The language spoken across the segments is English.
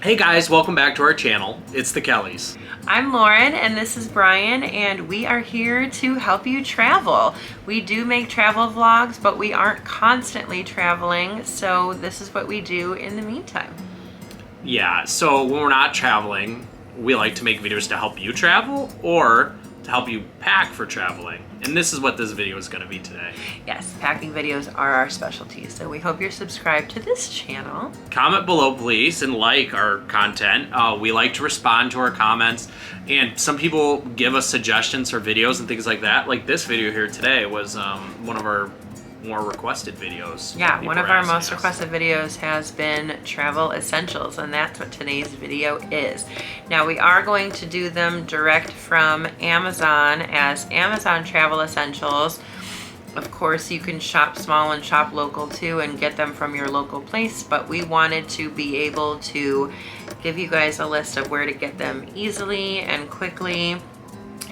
Hey guys, welcome back to our channel. It's the Kellys. I'm Lauren and this is Brian, and we are here to help you travel. We do make travel vlogs, but we aren't constantly traveling, so this is what we do in the meantime. Yeah, so when we're not traveling, we like to make videos to help you travel or to help you pack for traveling. And this is what this video is going to be today. Yes, packing videos are our specialty, so we hope you're subscribed to this channel. Comment below, please, and like our content. We like to respond to our comments, and some people give us suggestions for videos and things like that. Like this video here today was one of our more requested videos. Yeah, one of our most requested videos has been travel essentials, and that's what today's video is. Now we are going to do them direct from Amazon as Amazon Travel Essentials. Of course, you can shop small and shop local too and get them from your local place, but we wanted to be able to give you guys a list of where to get them easily and quickly,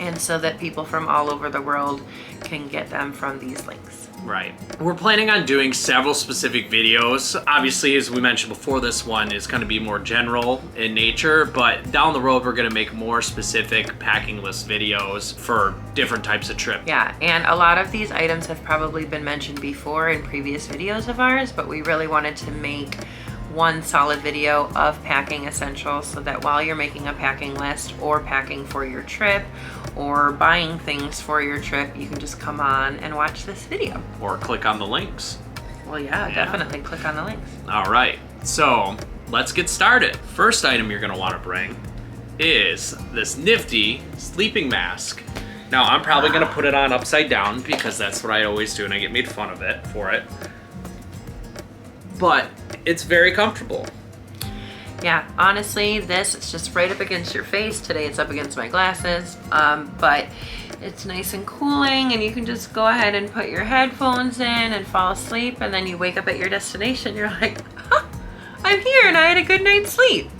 and so that people from all over the world can get them from these links. Right. We're planning on doing several specific videos. Obviously, as we mentioned before, this one is going to be more general in nature, but down the road, we're going to make more specific packing list videos for different types of trips. Yeah, and a lot of these items have probably been mentioned before in previous videos of ours, but we really wanted to make one solid video of packing essentials so that while you're making a packing list or packing for your trip or buying things for your trip, you can just come on and watch this video. Or click on the links. Well, yeah, definitely click on the links. All right, so let's get started. First item you're gonna wanna bring is this nifty sleeping mask. Now, I'm probably gonna put it on upside down because that's what I always do and I get made fun of it for it. But it's very comfortable. Yeah, honestly, this is just right up against your face. Today it's up against my glasses, but it's nice and cooling, and you can just go ahead and put your headphones in and fall asleep, and then you wake up at your destination, you're like, huh, I'm here and I had a good night's sleep.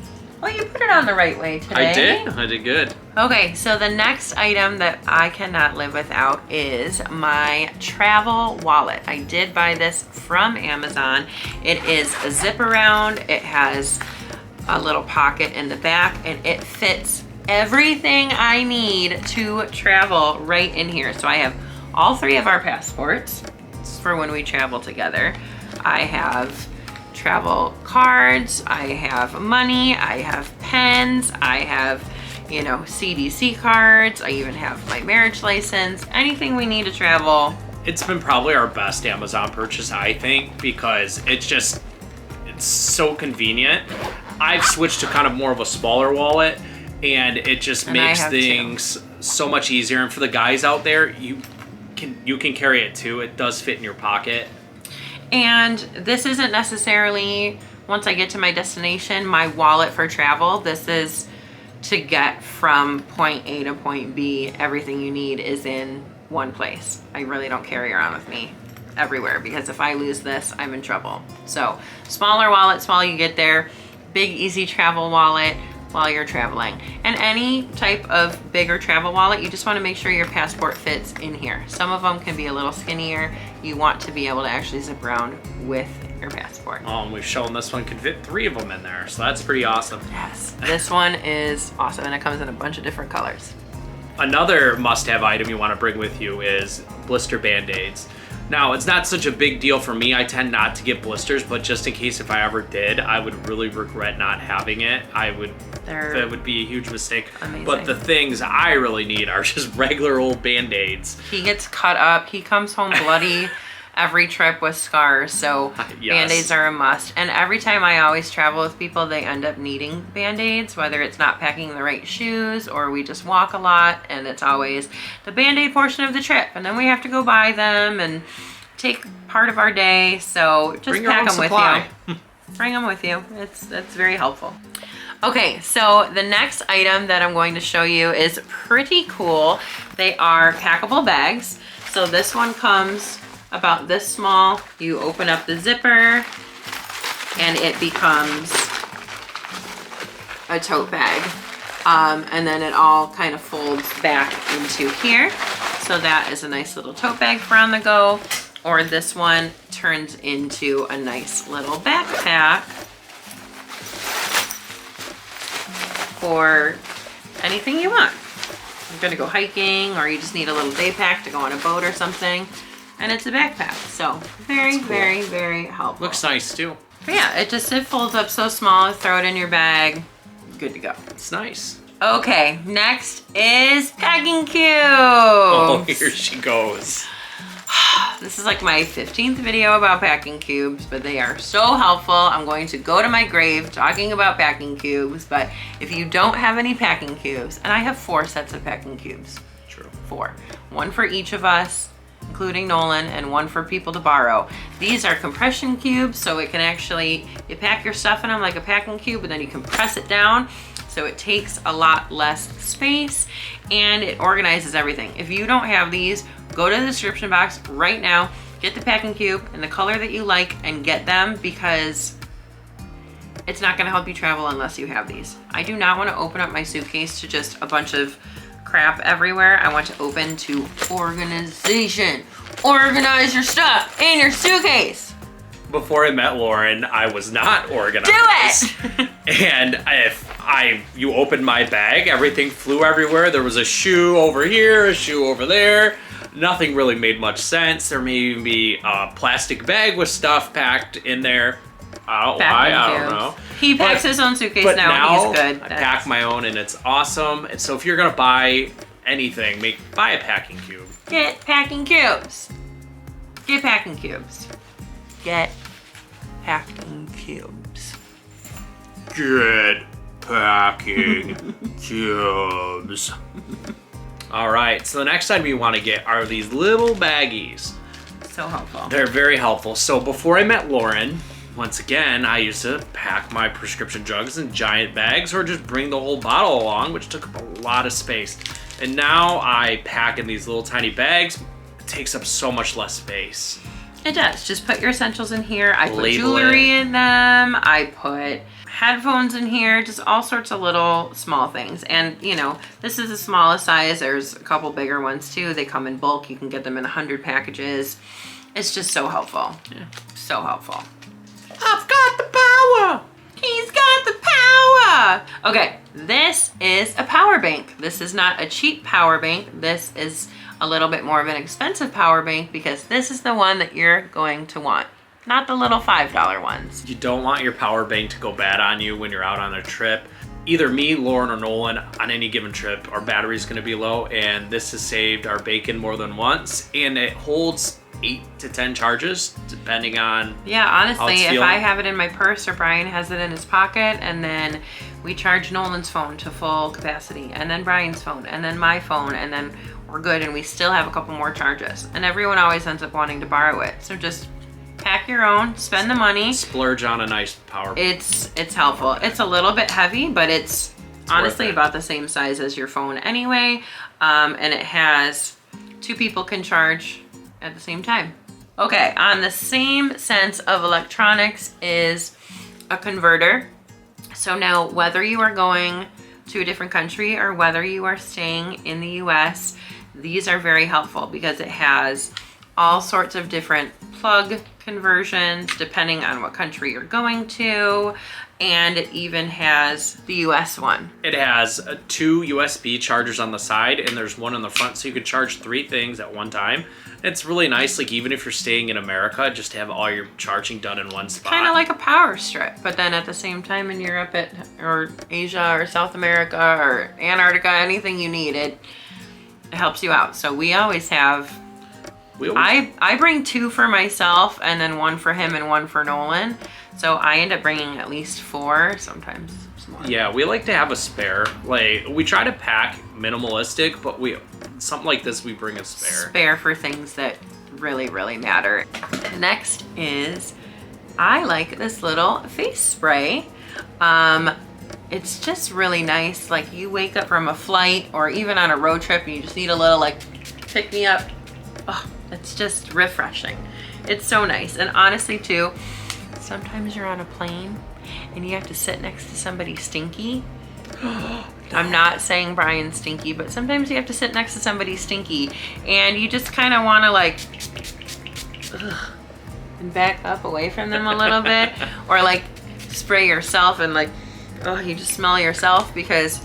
Well, you put it on the right way today. I did good. Okay, so the next item that I cannot live without is my travel wallet. I did buy this from Amazon. It is a zip around. It has a little pocket in the back, and it fits everything I need to travel right in here. So I have all three of our passports for when we travel together. I have travel cards, I have money, I have pens, I have, you know, CDC cards, I even have my marriage license, anything we need to travel. It's been probably our best Amazon purchase, I think, because it's so convenient. I've switched to kind of more of a smaller wallet, and it just makes things so much easier. And for the guys out there, you can carry it too. It does fit in your pocket. And this isn't necessarily, once I get to my destination, my wallet for travel. This is to get from point A to point B. Everything you need is in one place. I really don't carry around with me everywhere, because if I lose this, I'm in trouble. So smaller wallet, small you get there. Big easy travel wallet while you're traveling. And any type of bigger travel wallet, you just want to make sure your passport fits in here. Some of them can be a little skinnier. You want to be able to actually zip around with your passport. And we've shown this one can fit 3 of them in there, so that's pretty awesome. Yes, this one is awesome, and it comes in a bunch of different colors. Another must-have item you want to bring with you is Blister Band-Aids. Now, it's not such a big deal for me. I tend not to get blisters, but just in case if I ever did, I would really regret not having it. That would be a huge mistake. Amazing. But the things I really need are just regular old Band-Aids. He gets cut up. He comes home bloody every trip with scars, so yes. Band-Aids are a must. And every time I always travel with people, they end up needing Band-Aids, whether it's not packing the right shoes or we just walk a lot, and it's always the Band-Aid portion of the trip, and then we have to go buy them and take part of our day. So just pack them with you. Bring them with you. That's very helpful. Okay, so the next item that I'm going to show you is pretty cool. They are packable bags. So this one comes about this small. You open up the zipper and it becomes a tote bag. And then it all kind of folds back into here. So that is a nice little tote bag for on the go. Or this one turns into a nice little backpack for anything you want. You're gonna go hiking, or you just need a little day pack to go on a boat or something. And it's a backpack, so very, cool. Very, very helpful. Looks nice too. But yeah, it folds up so small, throw it in your bag, good to go. It's nice. Okay, next is packing cubes. Oh, here she goes. This is like my 15th video about packing cubes, but they are so helpful. I'm going to go to my grave talking about packing cubes, but if you don't have any packing cubes, and I have 4 sets of packing cubes. True. 4. 1 for each of us, including Nolan, and 1 for people to borrow. These are compression cubes, so it can actually, you pack your stuff in them like a packing cube, but then you compress it down, so it takes a lot less space, and it organizes everything. If you don't have these, go to the description box right now, get the packing cube in the color that you like, and get them, because it's not gonna help you travel unless you have these. I do not wanna open up my suitcase to just a bunch of crap everywhere. I want to open to organization. Organize your stuff in your suitcase. Before I met Lauren, I was not organized. Do it! And you opened my bag, everything flew everywhere. There was a shoe over here, a shoe over there. Nothing really made much sense. There may even be a plastic bag with stuff packed in there. I don't know why, I don't know. He packs his own suitcase now, he's good. I pack my own and it's awesome. And so if you're gonna buy anything, buy a packing cube. Get packing cubes. Get packing cubes. Get packing cubes. Get packing cubes. All right, so the next item you wanna get are these little baggies. So helpful. They're very helpful. So before I met Lauren, once again, I used to pack my prescription drugs in giant bags or just bring the whole bottle along, which took up a lot of space. And now I pack in these little tiny bags. It takes up so much less space. It does. Just put your essentials in here. I put jewelry in them. I put headphones in here, just all sorts of little small things. And you know, this is the smallest size. There's a couple bigger ones too. They come in bulk. You can get them in 100 packages. It's just so helpful. Yeah. So helpful. I've got the power. He's got the power. Okay, this is a power bank. This is not a cheap power bank. This is a little bit more of an expensive power bank because this is the one that you're going to want, not the little $5 ones. You don't want your power bank to go bad on you when you're out on a trip. Either me, Lauren, or Nolan on any given trip, our battery's gonna be low, and this has saved our bacon more than once, and it holds 8 to 10 charges depending on. Yeah, honestly, if I have it in my purse or Brian has it in his pocket, and then we charge Nolan's phone to full capacity, and then Brian's phone, and then my phone, and then we're good, and we still have a couple more charges. And everyone always ends up wanting to borrow it, so just pack your own, spend the money, splurge on a nice power bank. It's helpful. It's a little bit heavy, but it's honestly about the same size as your phone anyway, and it has 2 people can charge at the same time. Okay, on the same sense of electronics is a converter. So now whether you are going to a different country or whether you are staying in the US, these are very helpful because it has all sorts of different plug conversions depending on what country you're going to, and it even has the US one. It has 2 USB chargers on the side, and there's one on the front, so you can charge 3 things at one time. It's really nice, like even if you're staying in America, just to have all your charging done in one spot. Kind of like a power strip, but then at the same time in Europe or Asia or South America or Antarctica, anything you need, it helps you out. So we always have, I bring 2 for myself and then 1 for him and 1 for Nolan. So I end up bringing at least 4, sometimes more. Yeah, we like to have a spare. Like we try to pack minimalistic, but something like this, we bring a spare. Spare for things that really, really matter. Next is, I like this little face spray. It's just really nice. Like you wake up from a flight or even on a road trip and you just need a little like pick me up. Oh, it's just refreshing. It's so nice. And honestly too, sometimes you're on a plane and you have to sit next to somebody stinky. I'm not saying Brian's stinky, but sometimes you have to sit next to somebody stinky and you just kind of want to like and back up away from them a little bit, or like spray yourself and like Oh, you just smell yourself, because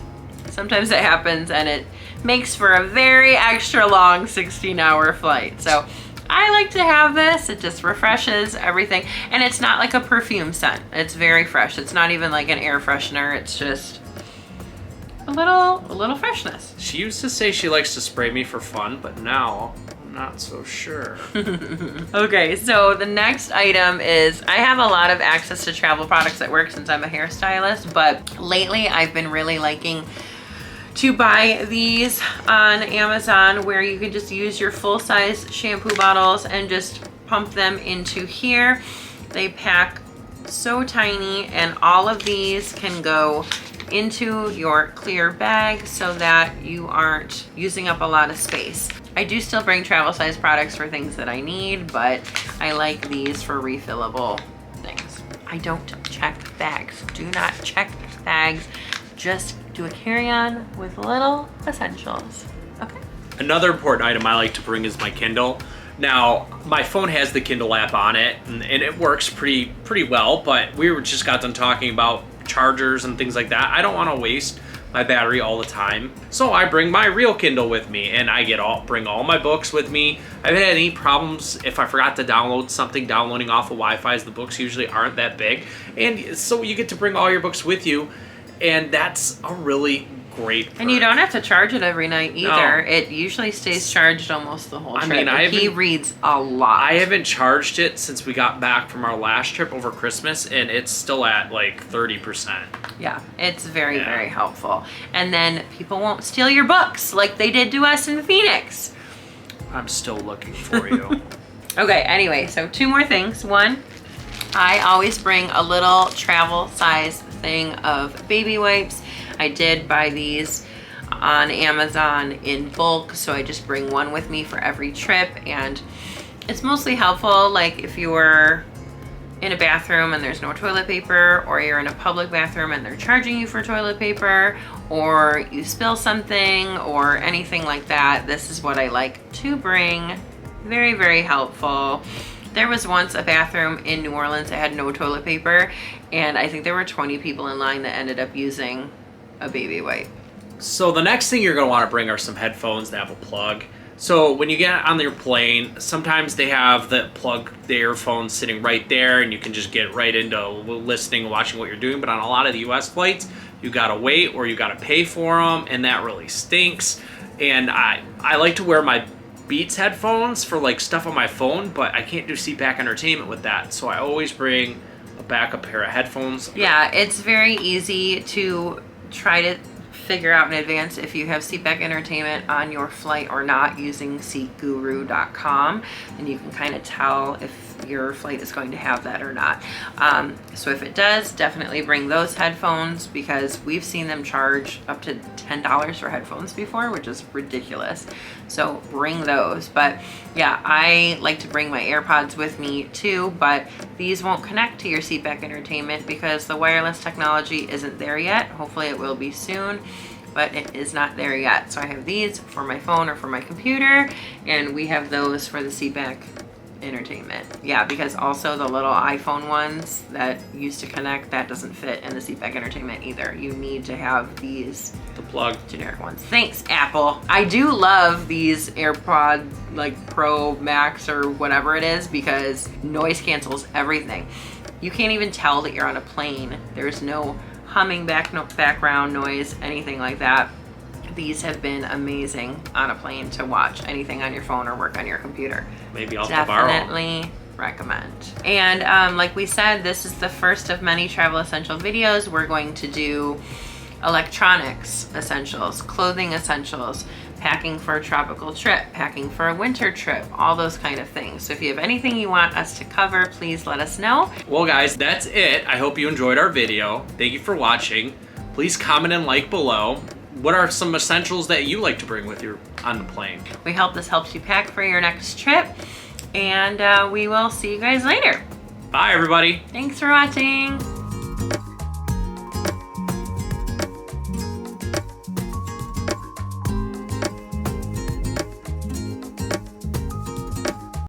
sometimes it happens and it makes for a very extra long 16-hour flight. So I like to have this. It just refreshes everything. And it's not like a perfume scent. It's very fresh. It's not even like an air freshener. It's just a little freshness. She used to say she likes to spray me for fun, but now I'm not so sure. Okay, so the next item is, I have a lot of access to travel products at work since I'm a hairstylist, but lately I've been really liking to buy these on Amazon, where you can just use your full-size shampoo bottles and just pump them into here. They pack so tiny, and all of these can go into your clear bag so that you aren't using up a lot of space. I do still bring travel size products for things that I need, but I like these for refillable things. I don't check bags. Do not check bags. Just do a carry-on with little essentials. Okay. Another important item I like to bring is my Kindle. Now, my phone has the Kindle app on it, and it works pretty well, but we were just got done talking about chargers and things like that. I don't want to waste my battery all the time, so I bring my real Kindle with me, and I bring all my books with me. I haven't had any problems if I forgot to download something. Downloading off of Wi-Fi, the books usually aren't that big, and so you get to bring all your books with you, and that's a really great perk. And you don't have to charge it every night either. No. It usually stays charged almost the whole trip. I mean, he reads a lot. I haven't charged it since we got back from our last trip over Christmas, and it's still at like 30%. Yeah, it's very helpful. And then people won't steal your books like they did to us in Phoenix. I'm still looking for you. Okay, anyway, so 2 more things. One, I always bring a little travel size thing of baby wipes. I did buy these on Amazon in bulk, so I just bring one with me for every trip, and it's mostly helpful like if you're in a bathroom and there's no toilet paper, or you're in a public bathroom and they're charging you for toilet paper, or you spill something or anything like that. This is what I like to bring. Very helpful. There was once a bathroom in New Orleans that had no toilet paper, and I think there were 20 people in line that ended up using a baby wipe. So the next thing you're going to want to bring are some headphones that have a plug. So when you get on your plane, sometimes they have the earphones sitting right there, and you can just get right into listening and watching what you're doing. But on a lot of the US flights, you got to wait or you got to pay for them, and that really stinks. And I like to wear my Beats headphones for like stuff on my phone, but I can't do seatback entertainment with that. So I always bring a backup pair of headphones. Yeah, it's very easy to try to figure out in advance if you have seatback entertainment on your flight or not using seatguru.com, and you can kind of tell if your flight is going to have that or not. So if it does, definitely bring those headphones, because we've seen them charge up to $10 for headphones before, which is ridiculous. So bring those. But yeah, I like to bring my AirPods with me too, but these won't connect to your seatback entertainment because the wireless technology isn't there yet. Hopefully it will be soon, but it is not there yet. So I have these for my phone or for my computer, and we have those for the seatback entertainment. Yeah, because also the little iPhone ones that used to connect, that doesn't fit in the seatback entertainment either. You need to have these, the plug, generic ones. Thanks, Apple. I do love these AirPod like Pro Max or whatever it is, because noise cancels everything. You can't even tell that you're on a plane. There's no humming background noise, anything like that. These have been amazing on a plane to watch anything on your phone or work on your computer. Maybe I'll have to borrow. Definitely recommend. And like we said, this is the first of many travel essential videos. We're going to do electronics essentials, clothing essentials, packing for a tropical trip, packing for a winter trip, all those kind of things. So if you have anything you want us to cover, please let us know. Well guys, that's it. I hope you enjoyed our video. Thank you for watching. Please comment and like below. What are some essentials that you like to bring with you on the plane? We hope this helps you pack for your next trip, and we will see you guys later. Bye everybody. Thanks for watching.